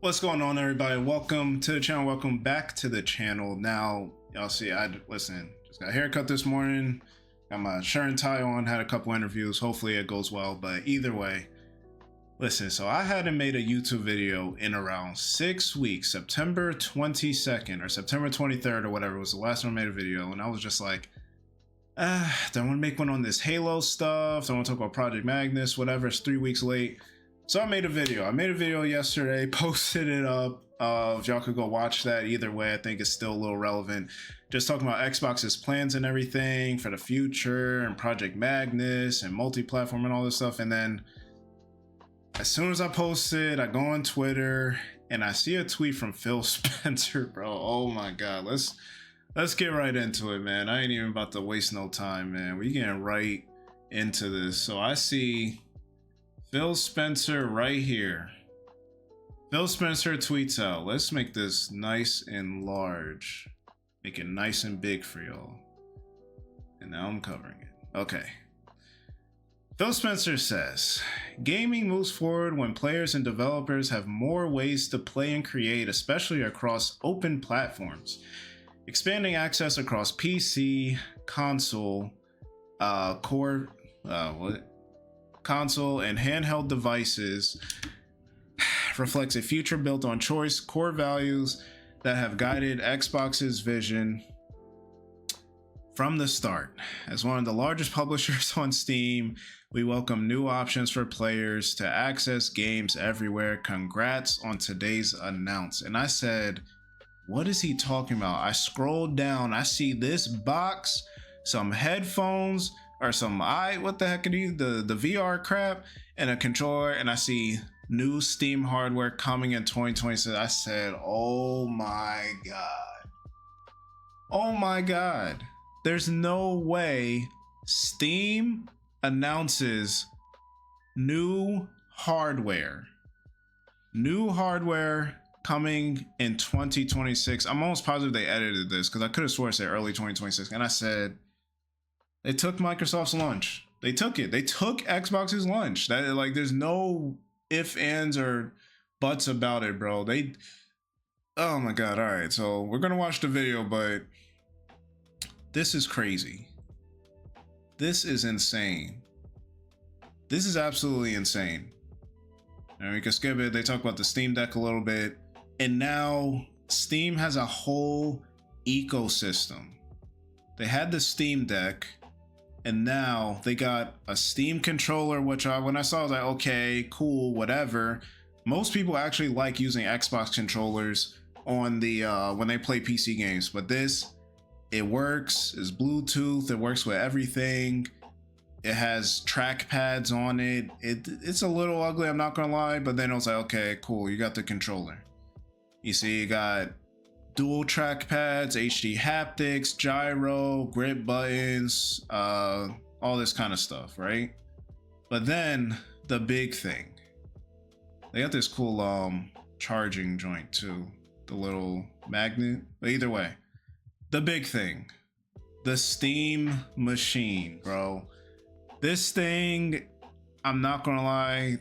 What's going on, everybody? Welcome to the channel. Welcome back to the channel. Now, y'all see, listen, just got a haircut this morning, got my shirt and tie on, had a couple interviews. Hopefully it goes well, but either way, listen, so I hadn't made a YouTube video in around 6 weeks. September 22nd or September 23rd or whatever was the last time I made a video, and I was just like, don't want to make one on this Halo stuff. Don't want to talk about Project Magnus, whatever. It's 3 weeks late. So I made a video. I made a video yesterday, posted it up. If y'all could go watch that. Either way, I think it's still a little relevant. Just talking about Xbox's plans and everything for the future and Project Magnus and multi-platform and all this stuff. And then as soon as I posted, I go on Twitter and I see a tweet from Phil Spencer, bro. Oh my God. Let's get right into it, man. I ain't even about to waste no time, man. We getting right into this. So I see Phil Spencer right here. Phil Spencer tweets out, let's make this nice and large. Make it nice and big for y'all. And now I'm covering it. Okay. Phil Spencer says, gaming moves forward when players and developers have more ways to play and create, especially across open platforms. Expanding access across PC, console, console and handheld devices reflects a future built on choice, core values that have guided Xbox's vision from the start. As one of the largest publishers on Steam, we welcome new options for players to access games everywhere. Congrats on today's announce. And I said, what is he talking about? I scrolled down, I see this box, some headphones, or some what the heck are these? The VR crap and a controller, and I see new Steam hardware coming in 2026. I said, oh my God. Oh my God. There's no way Steam announces new hardware. New hardware coming in 2026. I'm almost positive they edited this because I could have sworn it said early 2026. And I said, they took Microsoft's lunch. They took it. They took Xbox's lunch. That, like, there's no ifs, ands, or buts about it, bro. Oh my God. All right. So we're going to watch the video, but this is crazy. This is insane. This is absolutely insane. And we can skip it. They talk about the Steam Deck a little bit. And now Steam has a whole ecosystem. They had the Steam Deck. And now they got a Steam controller, which when I saw, I was like, okay, cool, whatever. Most people actually like using Xbox controllers on the when they play PC games, but this, it works. It's Bluetooth. It works with everything. It has track pads on it. It's a little ugly, I'm not gonna lie, but then it was like, okay, cool, you got the controller. You see, you got dual track pads, HD haptics, gyro, grip buttons, all this kind of stuff, right? But then the big thing, they got this cool charging joint too, the little magnet. But either way, the big thing, the Steam Machine, bro. This thing, I'm not gonna lie,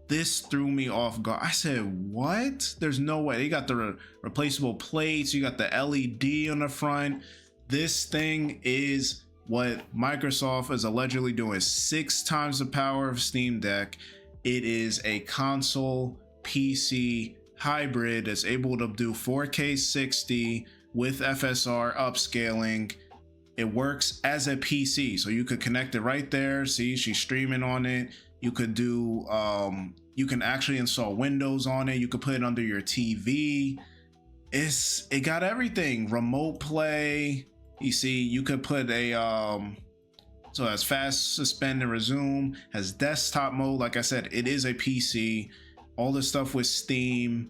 this threw me off guard. I said, what? There's no way. They got the replaceable plates. You got the LED on the front. This thing is what Microsoft is allegedly doing. 6 times the power of Steam Deck. It is a console PC hybrid that's able to do 4K 60 with FSR upscaling. It works as a PC, so you could connect it right there. See, she's streaming on it. You could do, you can actually install Windows on it. You could put it under your TV. It got everything. Remote play. You see, you could put a, so it has fast suspend and resume, has desktop mode. Like I said, it is a PC. All the stuff with Steam.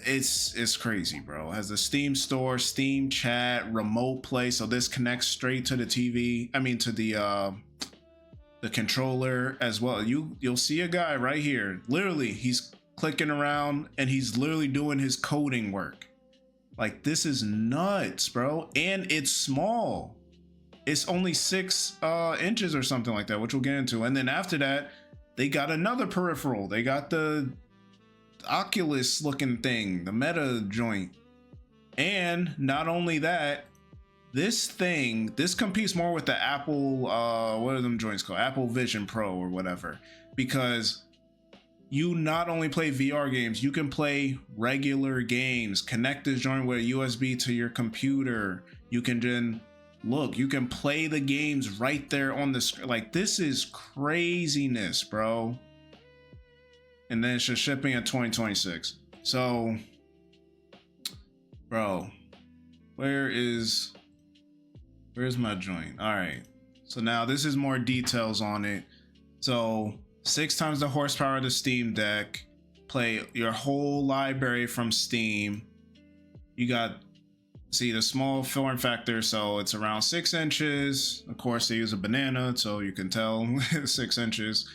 It's crazy, bro. It has the Steam store, Steam chat, remote play. So this connects straight to the TV. I mean, to the controller as well. You'll see a guy right here. Literally, he's clicking around and he's literally doing his coding work. Like, this is nuts, bro. And it's small. It's only 6 inches or something like that, which we'll get into. And then after that, they got another peripheral. They got the Oculus looking thing, the Meta joint. And not only that, this competes more with the Apple, what are them joints called? Apple Vision Pro or whatever. Because you not only play VR games, you can play regular games. Connect this joint with a USB to your computer. You can then look, you can play the games right there on the screen. Like, this is craziness, bro. And then it's just shipping in 2026. So, bro, where's my joint? All right. So now this is more details on it. So 6 times the horsepower of the Steam Deck. Play your whole library from Steam. You got, see, the small form factor, so it's around 6 inches. Of course, they use a banana, so you can tell 6 inches.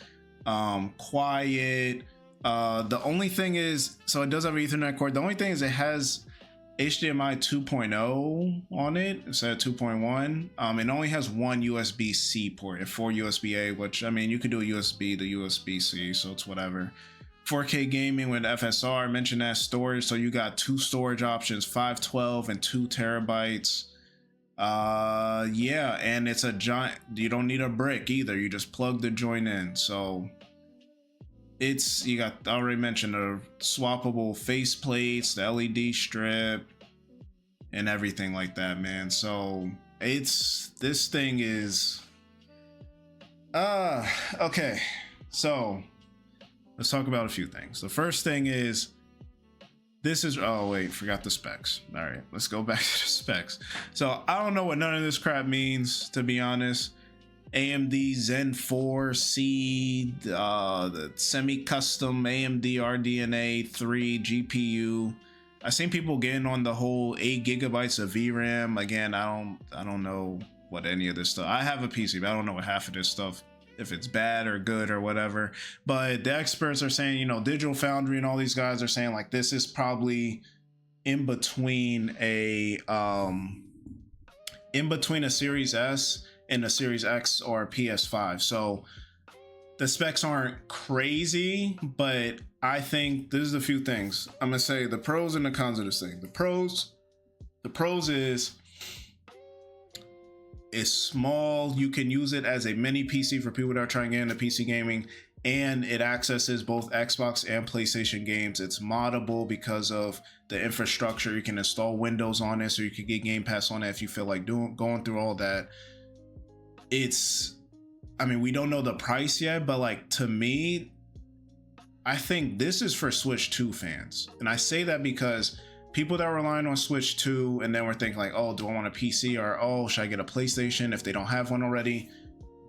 Quiet. The only thing is, so it does have an Ethernet cord. The only thing is it has HDMI 2.0 on it instead of 2.1. It only has one USB-C port and 4 USB-A, which, I mean, you could do a USB to USB-C, so it's whatever. 4K gaming with FSR, I mentioned that. Storage, so you got 2 storage options, 512 and 2 terabytes. Yeah, and it's a giant, you don't need a brick either, you just plug the joint in. So it's, you got, I already mentioned, the swappable face plates, the LED strip, and everything like that, man. So it's, this thing is okay, so let's talk about a few things. The first thing is, this is, oh wait, forgot the specs. All right, let's go back to the specs. So I don't know what none of this crap means, to be honest. AMD Zen 4C, the semi-custom AMD RDNA 3 GPU. I've seen people getting on the whole 8 gigabytes of VRAM. Again, I don't know what any of this stuff. I have a PC, but I don't know what half of this stuff, if it's bad or good or whatever. But the experts are saying, you know, Digital Foundry and all these guys are saying, like, this is probably in between a Series S and a Series X or a PS5. So the specs aren't crazy, but I think there's a few things. I'm gonna say the pros and the cons of this thing. The pros is it's small. You can use it as a mini PC for people that are trying to get into PC gaming, and it accesses both Xbox and PlayStation games. It's moddable because of the infrastructure. You can install Windows on it, so you can get Game Pass on it if you feel like going through all that. It's, I mean, we don't know the price yet, but like, to me, I think this is for Switch 2 fans. And I say that because people that are relying on Switch 2 and then we're thinking like, oh, do I want a PC, or oh, should I get a PlayStation if they don't have one already?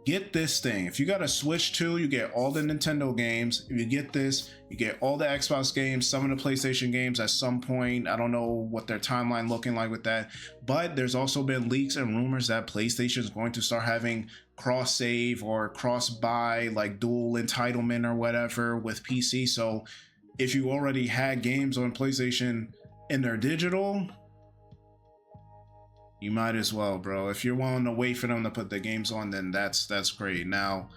Get this thing. If you got a Switch 2, you get all the Nintendo games. If you get this, you get all the Xbox games, some of the PlayStation games at some point. I don't know what their timeline looking like with that, but there's also been leaks and rumors that PlayStation is going to start having cross save or cross buy, like dual entitlement or whatever with PC. So if you already had games on PlayStation and they're digital, you might as well, bro. If you're willing to wait for them to put the games on, then that's great. Now,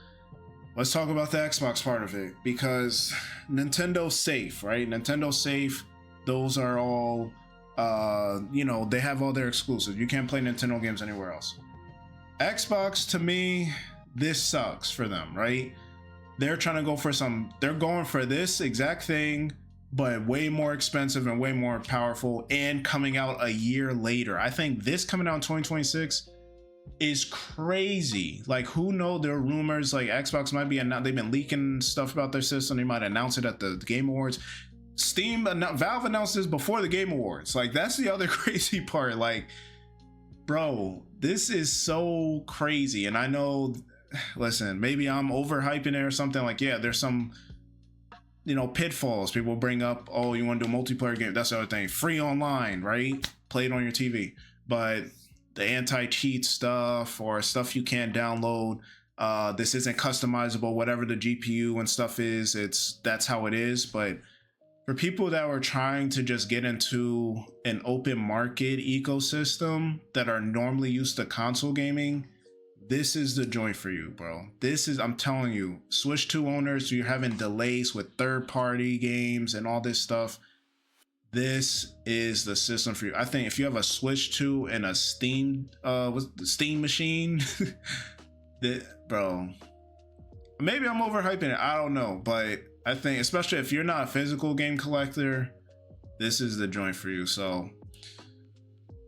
let's talk about the Xbox part of it, because Nintendo's safe, right? Nintendo's safe. Those are all, you know, they have all their exclusives. You can't play Nintendo games anywhere else. Xbox, to me, this sucks for them, right? They're trying to go for they're going for this exact thing, but way more expensive and way more powerful, and coming out a year later. I think this coming out in 2026 is crazy. Like, who knows? There are rumors like Xbox might be, they've been leaking stuff about their system. They might announce it at the Game Awards. Valve announced this before the Game Awards. Like, that's the other crazy part. Like, bro, this is so crazy. And I know, listen, maybe I'm overhyping it or something. Like, yeah, there's some, you know, pitfalls. People bring up, oh, you want to do a multiplayer game? That's the other thing. Free online, right? Play it on your TV. But the anti-cheat stuff or stuff you can't download, this isn't customizable, whatever the GPU and stuff is, that's how it is. But for people that were trying to just get into an open market ecosystem that are normally used to console gaming, this is the joint for you, bro. This is, I'm telling you, Switch 2 owners, you're having delays with third-party games and all this stuff. This is the system for you. I think if you have a Switch 2 and a Steam machine, that, bro, maybe I'm overhyping it, I don't know, but I think especially if you're not a physical game collector, this is the joint for you. So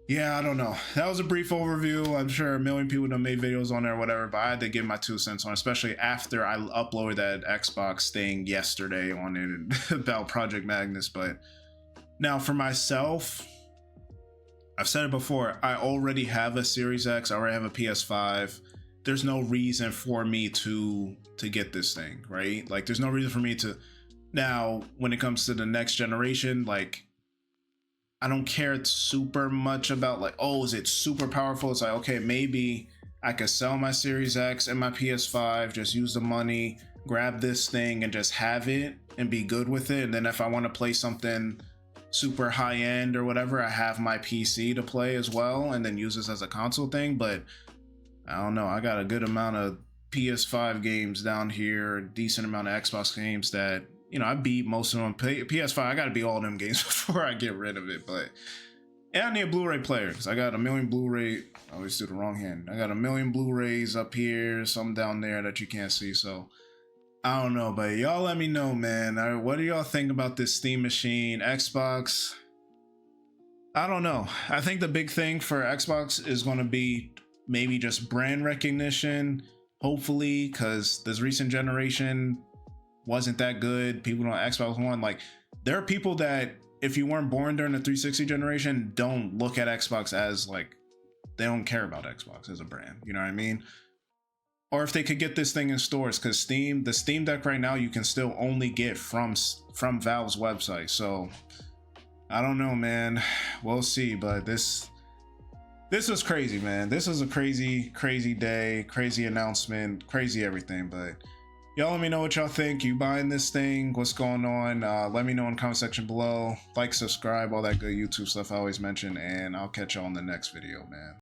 yeah, I don't know. That was a brief overview. I'm sure a million people have made videos on there or whatever, but I had to give my 2 cents on it, especially after I uploaded that Xbox thing yesterday on it about Project Magnus. But now for myself, I've said it before, I already have a Series X, I already have a PS5. There's no reason for me to get this thing, right? Like, there's no reason for me to. Now, when it comes to the next generation, like, I don't care super much about like, oh, is it super powerful? It's like, okay, maybe I could sell my Series X and my PS5, just use the money, grab this thing and just have it and be good with it. And then if I want to play something super high end or whatever, I have my PC to play as well and then use this as a console thing. But I don't know, I got a good amount of PS5 games down here, a decent amount of Xbox games that, you know, I beat most of them. PS5, I gotta beat all them games before I get rid of it. But and I need a Blu-ray player because I got a million Blu-ray. I always do the wrong hand. I got a million Blu-rays up here, some down there that you can't see. So I don't know, but y'all let me know, man. What do y'all think about this Steam machine, Xbox? I don't know. I think the big thing for Xbox is going to be maybe just brand recognition, hopefully, because this recent generation wasn't that good. People on Xbox One, like, there are people that if you weren't born during the 360 generation don't look at Xbox as like, they don't care about Xbox as a brand, you know what I mean? Or if they could get this thing in stores, because the Steam Deck right now you can still only get from Valve's website. So I don't know, man, we'll see. But this was crazy, man. This was a crazy day, crazy announcement, crazy everything. But y'all let me know what y'all think. You buying this thing? What's going on? Let me know in the comment section below. Like, subscribe, all that good YouTube stuff I always mention, and I'll catch y'all in the next video, man.